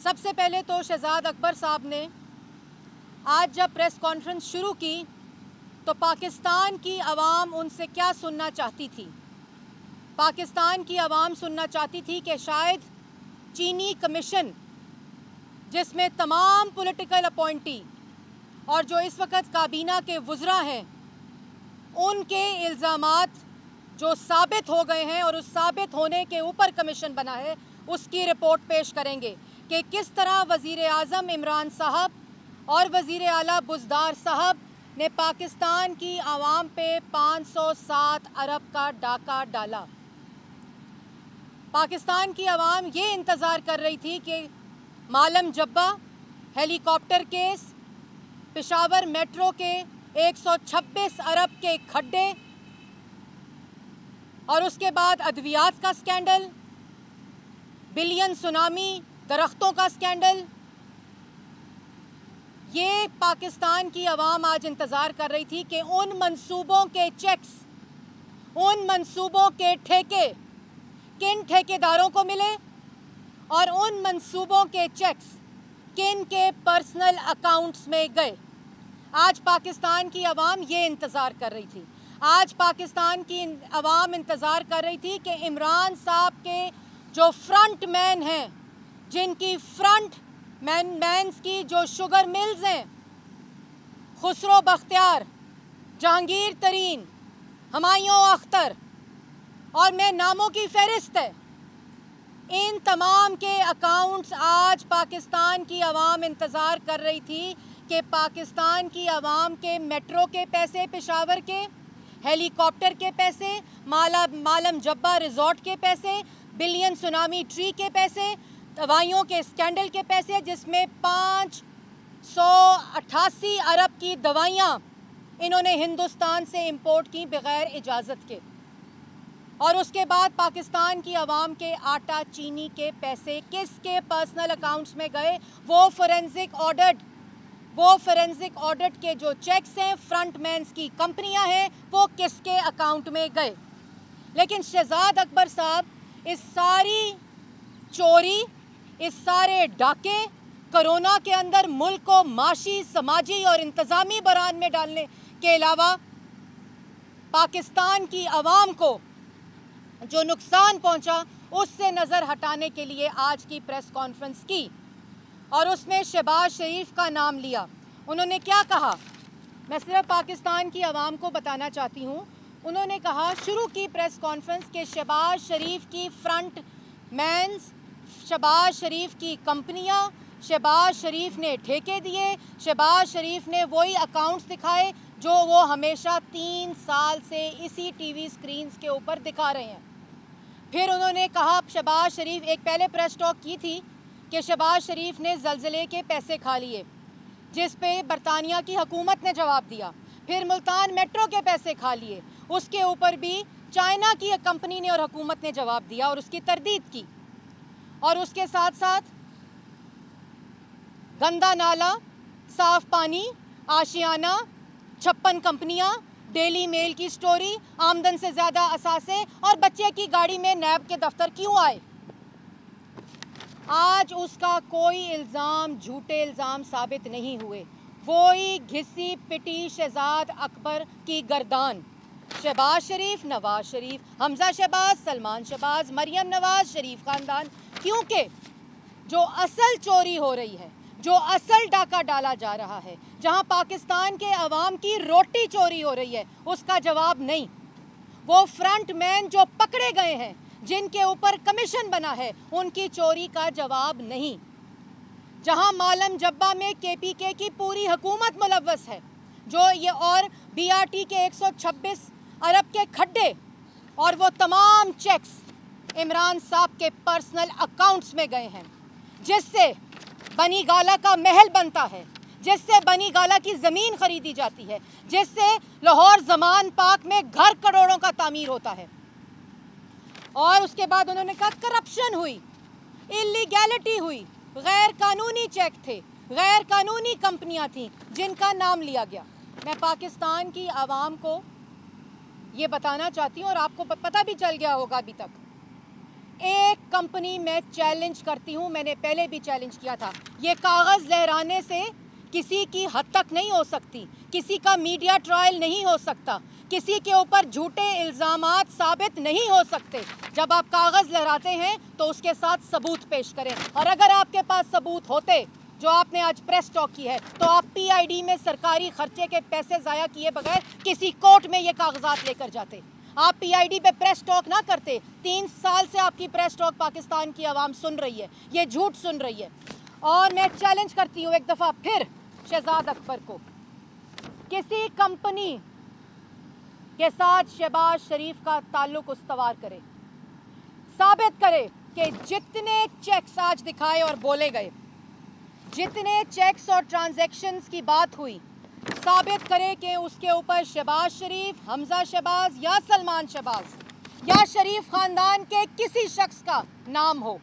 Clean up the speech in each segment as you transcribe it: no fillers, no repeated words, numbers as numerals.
सबसे पहले तो शहजाद अकबर साहब ने आज जब प्रेस कॉन्फ्रेंस शुरू की तो पाकिस्तान की आवाम उनसे क्या सुनना चाहती थी। पाकिस्तान की आवाम सुनना चाहती थी कि शायद चीनी कमीशन, जिसमें तमाम पॉलिटिकल अपॉइंटी और जो इस वक्त काबीना के वज़रा हैं, उनके इल्ज़ामात जो साबित हो गए हैं और उस साबित होने के ऊपर कमीशन बना है, उसकी रिपोर्ट पेश करेंगे कि किस तरह वज़ीर आज़म इमरान साहब और वज़ीर आला बुज़दार साहब ने पाकिस्तान की आवाम पे 507 अरब का डाका डाला। पाकिस्तान की आवाम ये इंतज़ार कर रही थी कि मालम जब्बा हेलीकॉप्टर केस, पेशावर मेट्रो के 126 अरब के खड्डे और उसके बाद अद्वियात का स्कैंडल, बिलियन सुनामी, दरख्तों का स्कैंडल, ये पाकिस्तान की आवाम आज इंतज़ार कर रही थी कि उन मंसूबों के चेक्स, उन मंसूबों के ठेके किन ठेकेदारों को मिले और उन मंसूबों के चेक्स किन के पर्सनल अकाउंट्स में गए। आज पाकिस्तान की आवाम ये इंतज़ार कर रही थी। आज पाकिस्तान की आवाम इंतज़ार कर रही थी कि इमरान साहब के जो फ्रंट मैन हैं, जिनकी फ्रंट मैंस की जो शुगर मिल्स हैं, खुसरो बख्तियार, जहांगीर तरीन, हुमायूं अख्तर और मैं नामों की फहरिस्त है, इन तमाम के अकाउंट्स आज पाकिस्तान की आवाम इंतज़ार कर रही थी कि पाकिस्तान की आवाम के मेट्रो के पैसे, पेशावर के हेलीकॉप्टर के पैसे, मालम जब्बा रिजॉर्ट के पैसे, बिलियन सुनामी ट्री के पैसे, दवाइयों के स्कैंडल के पैसे, जिसमें 588 अरब की दवाइयाँ इन्होंने हिंदुस्तान से इंपोर्ट की बग़ैर इजाज़त के, और उसके बाद पाकिस्तान की आवाम के आटा चीनी के पैसे किसके पर्सनल अकाउंट्स में गए। वो फोरेंसिक ऑडिट के जो चेक्स हैं, फ्रंटमैन्स की कंपनियां हैं, वो किसके अकाउंट में गए। लेकिन शहजाद अकबर साहब इस सारी चोरी, इस सारे डाके, कोरोना के अंदर मुल्क को माशी, समाजी और इंतज़ामी बहरान में डालने के अलावा पाकिस्तान की आवाम को जो नुकसान पहुंचा, उससे नज़र हटाने के लिए आज की प्रेस कॉन्फ्रेंस की और उसमें शहबाज शरीफ का नाम लिया। उन्होंने क्या कहा, मैं सिर्फ पाकिस्तान की आवाम को बताना चाहती हूँ। उन्होंने कहा, शुरू की प्रेस कॉन्फ्रेंस के शहबाज शरीफ की फ्रंट मैन्स, शहबाज शरीफ की कंपनियां, शहबाज शरीफ ने ठेके दिए, शहबाज शरीफ ने वही अकाउंट्स दिखाए जो वो हमेशा 3 साल से इसी टीवी स्क्रीन्स के ऊपर दिखा रहे हैं। फिर उन्होंने कहा, शहबाज शरीफ एक पहले प्रेस टॉक की थी कि शहबाज शरीफ ने ज़लज़ले के पैसे खा लिए, जिस पे बरतानिया की हुकूमत ने जवाब दिया। फिर मुल्तान मेट्रो के पैसे खा लिए, उसके ऊपर भी चाइना की एक कंपनी ने और हुकूमत ने जवाब दिया और उसकी तरदीद की। और उसके साथ साथ गंदा नाला, साफ पानी, आशियाना, 56 कंपनियां, डेली मेल की स्टोरी, आमदन से ज़्यादा असासे और बच्चे की गाड़ी में नैब के दफ्तर क्यों आए। आज उसका कोई इल्ज़ाम, झूठे इल्ज़ाम साबित नहीं हुए। वही घिसी पिटी शहजाद अकबर की गर्दान, शहबाज शरीफ, नवाज शरीफ, हमजा शहबाज, सलमान शहबाज, मरियम नवाज, शरीफ ख़ानदान। क्योंकि जो असल चोरी हो रही है, जो असल डाका डाला जा रहा है, जहां पाकिस्तान के अवाम की रोटी चोरी हो रही है, उसका जवाब नहीं। वो फ्रंट मैन जो पकड़े गए हैं, जिनके ऊपर कमीशन बना है, उनकी चोरी का जवाब नहीं। जहां मालम जब्बा में केपीके की पूरी हुकूमत मुलव्वस है, जो ये और बीआरटी के 126 अरब के खड्डे और वो तमाम चेक्स इमरान साहब के पर्सनल अकाउंट्स में गए हैं, जिससे बनी गाला का महल बनता है, जिससे बनी गाला की ज़मीन खरीदी जाती है, जिससे लाहौर जमान पाक में घर करोड़ों का तामीर होता है। और उसके बाद उन्होंने कहा करप्शन हुई, इलीगैलिटी हुई, गैर कानूनी चेक थे, गैर कानूनी कंपनियां थीं जिनका नाम लिया गया। मैं पाकिस्तान की आवाम को ये बताना चाहती हूँ और आपको पता भी चल गया होगा अभी तक एक कंपनी मैं चैलेंज करती हूं, मैंने पहले भी चैलेंज किया था, ये कागज़ लहराने से किसी की हद तक नहीं हो सकती, किसी का मीडिया ट्रायल नहीं हो सकता, किसी के ऊपर झूठे इल्ज़ामात साबित नहीं हो सकते। जब आप कागज़ लहराते हैं तो उसके साथ सबूत पेश करें, और अगर आपके पास सबूत होते जो आपने आज प्रेस टॉक की है, तो आप पीआईडी में सरकारी खर्चे के पैसे ज़ाया किए बगैर किसी कोर्ट में ये कागजात लेकर जाते। आप पीआईडी पे प्रेस टॉक ना करते। 3 साल से आपकी प्रेस टॉक पाकिस्तान की आवाम सुन रही है, ये झूठ सुन रही है। और मैं चैलेंज करती हूँ एक दफ़ा फिर शहजाद अकबर को, किसी कंपनी के साथ शहबाज शरीफ का ताल्लुक उस्तवार करे, साबित करे कि जितने चेक्स आज दिखाए और बोले गए, जितने चेक्स और ट्रांजैक्शंस की बात हुई, साबित करे कि उसके ऊपर शहबाज शरीफ, हमजा शहबाज या सलमान शहबाज या शरीफ ख़ानदान के किसी शख्स का नाम हो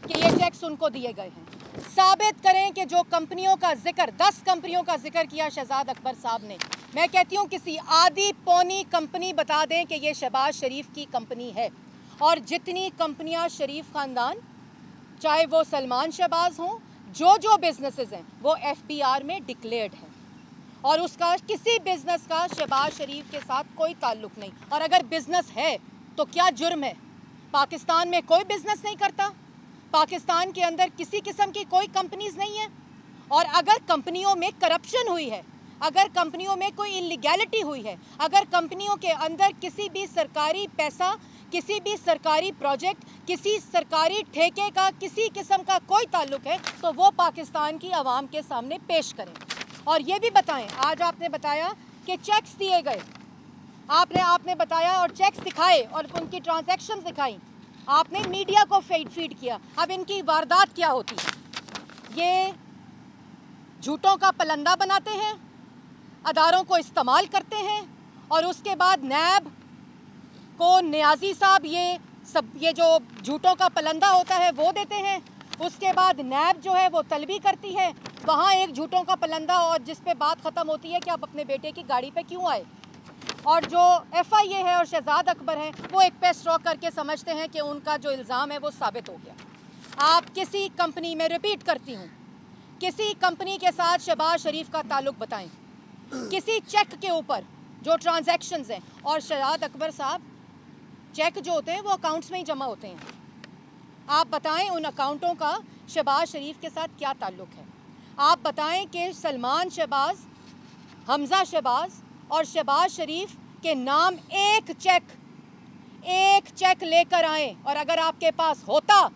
कि ये चेक्स उनको दिए गए हैं। साबित करें कि जो कंपनियों का जिक्र, 10 कंपनियों का जिक्र किया शहजाद अकबर साहब ने, मैं कहती हूँ किसी आधी पौनी कंपनी बता दें कि ये शहबाज शरीफ की कंपनी है। और जितनी कंपनियाँ शरीफ ख़ानदान, चाहे वो सलमान शहबाज हों, जो बिजनेसेस हैं वो एफबीआर में डिक्लेयर्ड हैं, और उसका किसी बिजनेस का शहबाज शरीफ के साथ कोई ताल्लुक नहीं। और अगर बिजनेस है तो क्या जुर्म है? पाकिस्तान में कोई बिजनेस नहीं करता, पाकिस्तान के अंदर किसी किस्म की कोई कंपनीज नहीं है। और अगर कंपनियों में करप्शन हुई है, अगर कंपनियों में कोई इलीगैलिटी हुई है, अगर कंपनियों के अंदर किसी भी सरकारी पैसा, किसी भी सरकारी प्रोजेक्ट, किसी सरकारी ठेके का किसी किस्म का कोई ताल्लुक है, तो वो पाकिस्तान की आवाम के सामने पेश करें। और ये भी बताएं, आज आपने बताया कि चेक्स दिए गए, आपने बताया और चेक्स दिखाए और उनकी ट्रांजैक्शंस दिखाई, आपने मीडिया को फीड किया। अब इनकी वारदात क्या होती है? ये झूठों का पलंदा बनाते हैं, अदारों को इस्तेमाल करते हैं, और उसके बाद नैब को नियाजी साहब ये जो झूठों का पलंदा होता है वो देते हैं। उसके बाद नैब जो है वो तलबी करती है, वहाँ एक झूठों का पलंदा, और जिस पे बात ख़त्म होती है कि आप अपने बेटे की गाड़ी पे क्यों आए। और जो FIA है और शहजाद अकबर हैं, वो एक पे स्ट्रोक करके समझते हैं कि उनका जो इल्ज़ाम है वो साबित हो गया। आप किसी कंपनी में, रिपीट करती हूँ, किसी कंपनी के साथ शहबाज शरीफ का ताल्लुक़ बताएं, किसी चेक के ऊपर जो ट्रांजैक्शंस हैं। और शहजाद अकबर साहब, चेक जो होते हैं वो अकाउंट्स में ही जमा होते हैं, आप बताएं उन अकाउंटों का शहबाज शरीफ के साथ क्या ताल्लुक़ है। आप बताएं कि सलमान शहबाज, हमजा शहबाज और शहबाज शरीफ के नाम एक चेक लेकर आएँ, और अगर आपके पास होता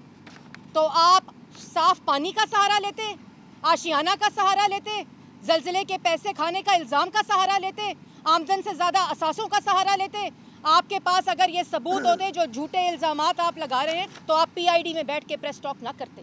तो आप साफ पानी का सहारा लेते, आशियाना का सहारा लेते, ज़लज़ले के पैसे खाने का इल्ज़ाम का सहारा लेते, आमदन से ज़्यादा असासों का सहारा लेते। आपके पास अगर ये सबूत होते जो झूठे इल्ज़ामात आप लगा रहे हैं, तो आप पीआईडी में बैठ के प्रेस टॉक ना करते।